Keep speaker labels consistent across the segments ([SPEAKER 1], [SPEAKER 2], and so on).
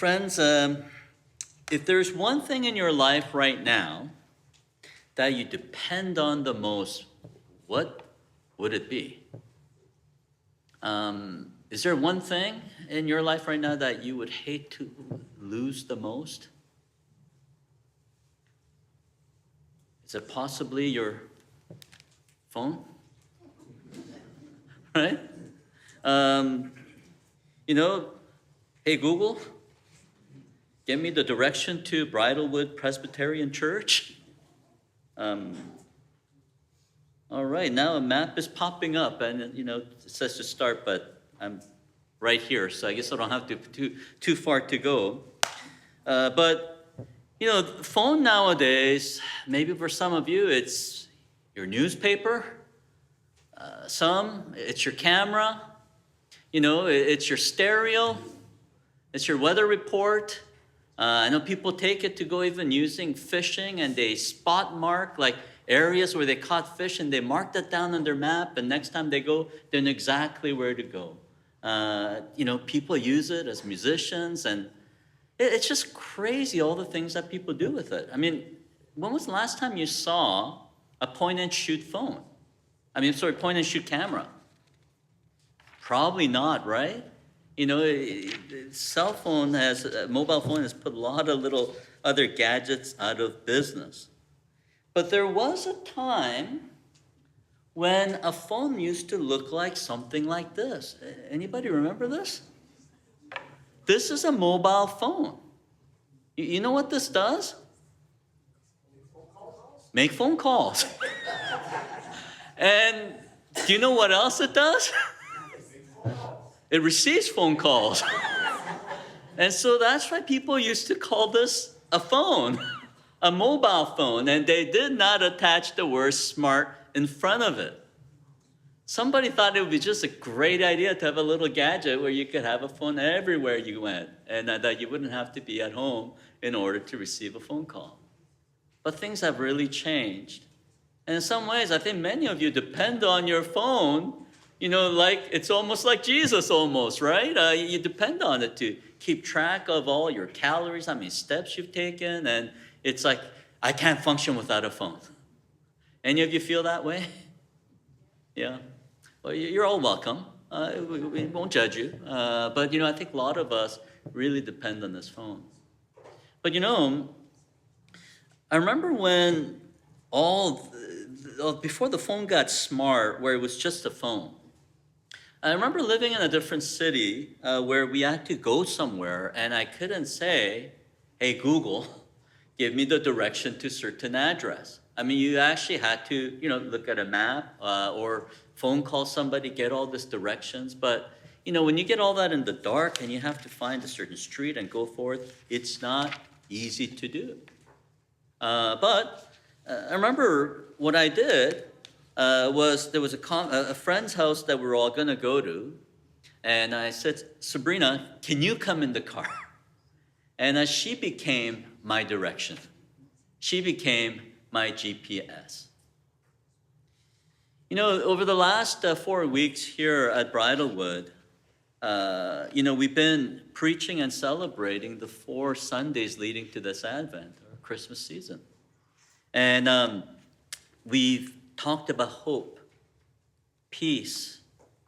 [SPEAKER 1] Friends, if there's one thing in your life right now that you depend on the most, what would it be? Is there one thing in your life right now that you would hate to lose the most? Is it possibly your phone? Right? Hey Google, give me the direction to Bridlewood Presbyterian Church. All right, now a map is popping up, and it says to start, but I'm right here, so I guess I don't have too far to go. But the phone nowadays, maybe for some of you, it's your newspaper. Some, it's your camera. It's your stereo. It's your weather report. I know people take it to go even using fishing, and they spot mark like areas where they caught fish, and they mark that down on their map, and next time they go, they know exactly where to go. People use it as musicians, and it's just crazy all the things that people do with it. I mean, when was the last time you saw a point-and-shoot phone? Point-and-shoot camera. Probably not, right? Mobile phone has put a lot of little other gadgets out of business. But there was a time when a phone used to look like something like this. Anybody remember this? This is a mobile phone. You know what this does? Make phone calls. And do you know what else it does? It receives phone calls. And so that's why people used to call this a phone, a mobile phone, and they did not attach the word smart in front of it. Somebody thought it would be just a great idea to have a little gadget where you could have a phone everywhere you went, and that you wouldn't have to be at home in order to receive a phone call. But things have really changed. And in some ways, I think many of you depend on your phone, like it's almost like Jesus almost, right? You depend on it to keep track of all your calories, how many steps you've taken, and it's like, I can't function without a phone. Any of you feel that way? Yeah. Well, you're all welcome. We won't judge you. But, I think a lot of us really depend on this phone. But, I remember when before the phone got smart, where it was just a phone. I remember living in a different city where we had to go somewhere, and I couldn't say, hey, Google, give me the direction to a certain address. You actually had to, look at a map or phone call somebody, get all these directions. But, when you get all that in the dark and you have to find a certain street and go forth, it's not easy to do. But I remember what I did was there was a friend's house that we were all going to go to. And I said, Sabrina, can you come in the car? And she became my direction. She became my GPS. Over the last 4 weeks here at Bridlewood, we've been preaching and celebrating the 4 Sundays leading to this Advent, or Christmas season. And we've talked about hope, peace,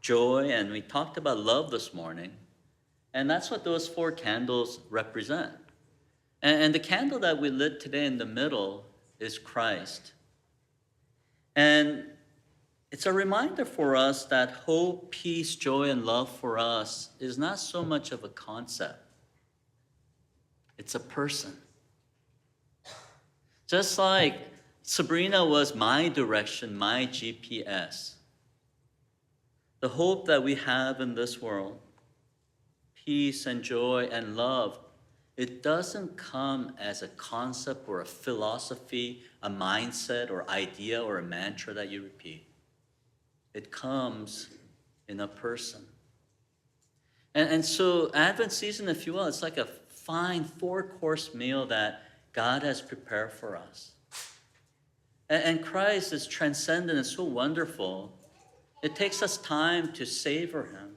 [SPEAKER 1] joy, and we talked about love this morning. And that's what those 4 candles represent. And the candle that we lit today in the middle is Christ. And it's a reminder for us that hope, peace, joy, and love for us is not so much of a concept. It's a person. Just like Sabrina was my direction, my GPS. The hope that we have in this world, peace and joy and love, it doesn't come as a concept or a philosophy, a mindset or idea or a mantra that you repeat. It comes in a person. And so Advent season, if you will, it's like a fine 4-course meal that God has prepared for us. And Christ is transcendent and so wonderful. It takes us time to savor him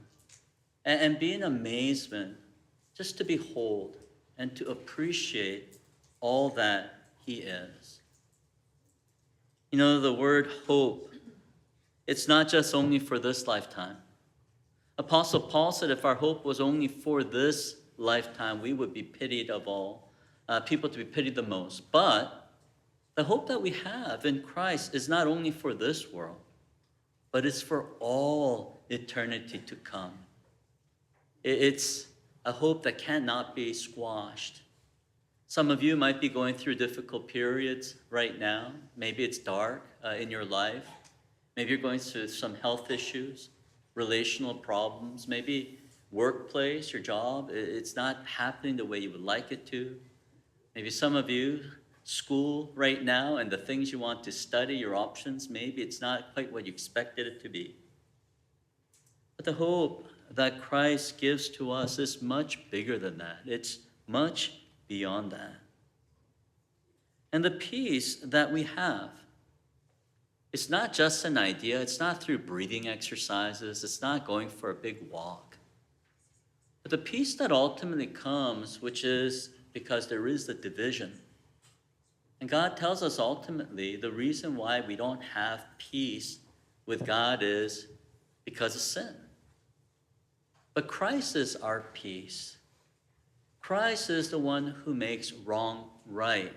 [SPEAKER 1] and be in amazement just to behold and to appreciate all that he is. You know, the word hope, it's not just only for this lifetime. Apostle Paul said if our hope was only for this lifetime, we would be pitied of all, people to be pitied the most. But the hope that we have in Christ is not only for this world, but it's for all eternity to come. It's a hope that cannot be squashed. Some of you might be going through difficult periods right now. Maybe it's dark in your life. Maybe you're going through some health issues, relational problems, maybe workplace, your job, it's not happening the way you would like it to. Maybe some of you, school right now and the things you want to study, your options, maybe it's not quite what you expected it to be. But the hope that Christ gives to us is much bigger than that. It's much beyond that. And the peace that we have, it's not just an idea. It's not through breathing exercises. It's not going for a big walk. But the peace that ultimately comes, which is because there is the division. And God tells us ultimately the reason why we don't have peace with God is because of sin. But Christ is our peace. Christ is the one who makes wrong right.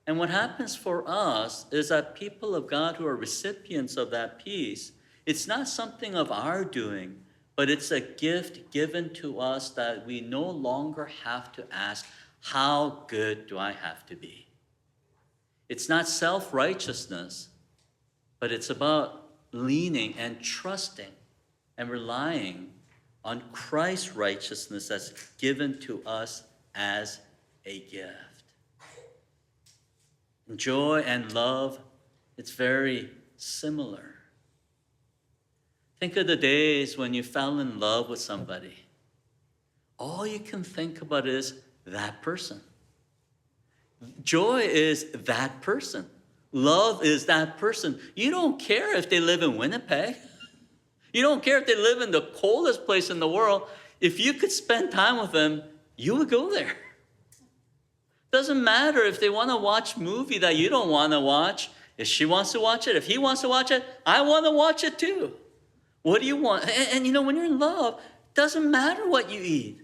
[SPEAKER 1] And what happens for us is that people of God who are recipients of that peace, it's not something of our doing, but it's a gift given to us that we no longer have to ask, how good do I have to be? It's not self-righteousness, but it's about leaning and trusting and relying on Christ's righteousness that's given to us as a gift. Joy and love, it's very similar. Think of the days when you fell in love with somebody. All you can think about is that person. Joy is that person. Love is that person. You don't care if they live in Winnipeg. You don't care if they live in the coldest place in the world. If you could spend time with them, you would go there. Doesn't matter if they want to watch a movie that you don't want to watch. If she wants to watch it, if he wants to watch it, I want to watch it too. What do you want? And you know, when you're in love, it doesn't matter what you eat.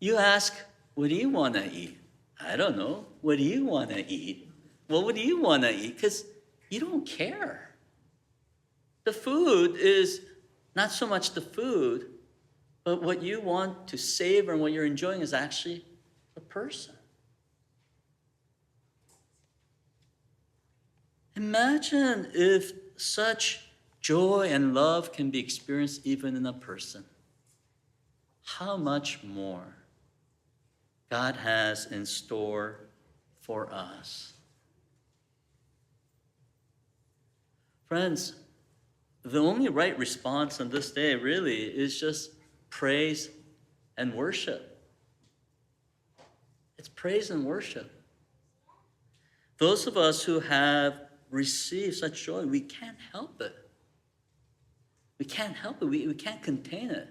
[SPEAKER 1] You ask, what do you want to eat? I don't know. What do you want to eat? Well, what do you want to eat? Because you don't care. The food is not so much the food, but what you want to savor and what you're enjoying is actually the person. Imagine if such joy and love can be experienced even in a person. How much more God has in store for us. Friends, the only right response on this day really is just praise and worship. It's praise and worship. Those of us who have received such joy, we can't help it. We can't help it. We can't contain it.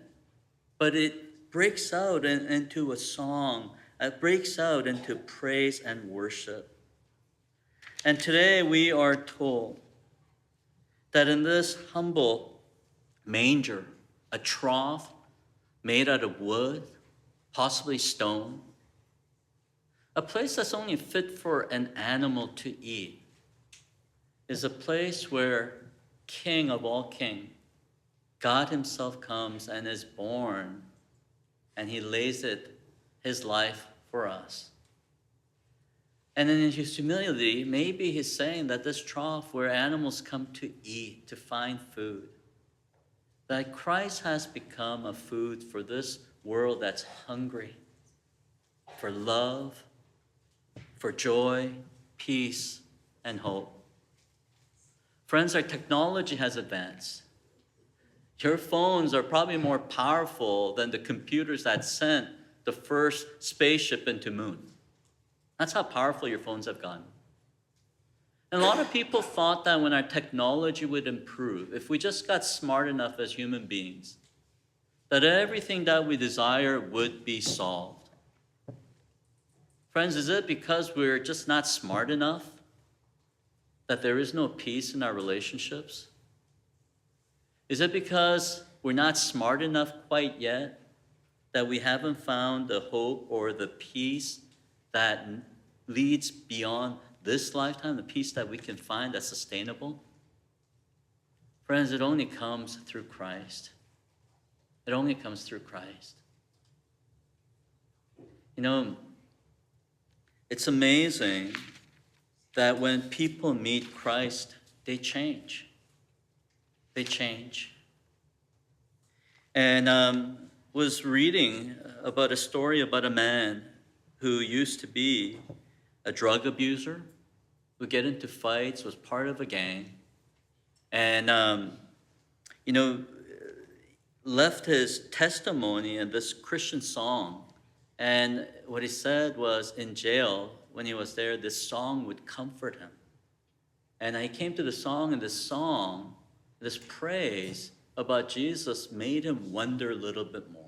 [SPEAKER 1] But it breaks out into a song. It breaks out into praise and worship. And today we are told that in this humble manger, a trough made out of wood, possibly stone, a place that's only fit for an animal to eat, is a place where King of all kings, God himself comes and is born, and he lays it, his life for us. And in his humility, maybe he's saying that this trough where animals come to eat, to find food, that Christ has become a food for this world that's hungry, for love, for joy, peace, and hope. Friends, our technology has advanced. Your phones are probably more powerful than the computers that sent the first spaceship into the moon. That's how powerful your phones have gotten. And a lot of people thought that when our technology would improve, if we just got smart enough as human beings, that everything that we desire would be solved. Friends, is it because we're just not smart enough that there is no peace in our relationships? Is it because we're not smart enough quite yet that we haven't found the hope or the peace that leads beyond this lifetime, the peace that we can find that's sustainable? Friends, it only comes through Christ. It only comes through Christ. You know, it's amazing that when people meet Christ, they change. They change. And was reading about a story about a man who used to be a drug abuser, would get into fights, was part of a gang, and left his testimony in this Christian song. And what he said was, in jail, when he was there, this song would comfort him. And he came to the song, and this song, this praise about Jesus made him wonder a little bit more.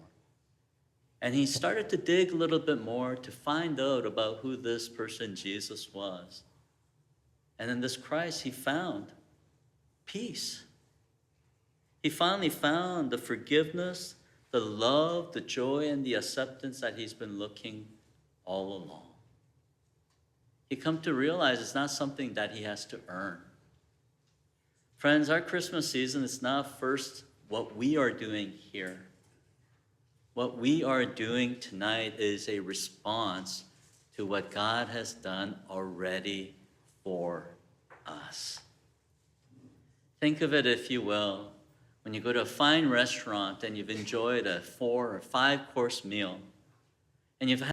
[SPEAKER 1] And he started to dig a little bit more to find out about who this person Jesus was. And in this Christ, he found peace. He finally found the forgiveness, the love, the joy, and the acceptance that he's been looking all along. He come to realize it's not something that he has to earn. Friends, our Christmas season is not first what we are doing here. What we are doing tonight is a response to what God has done already for us. Think of it, if you will, when you go to a fine restaurant and you've enjoyed a 4 or 5 course meal, and you've had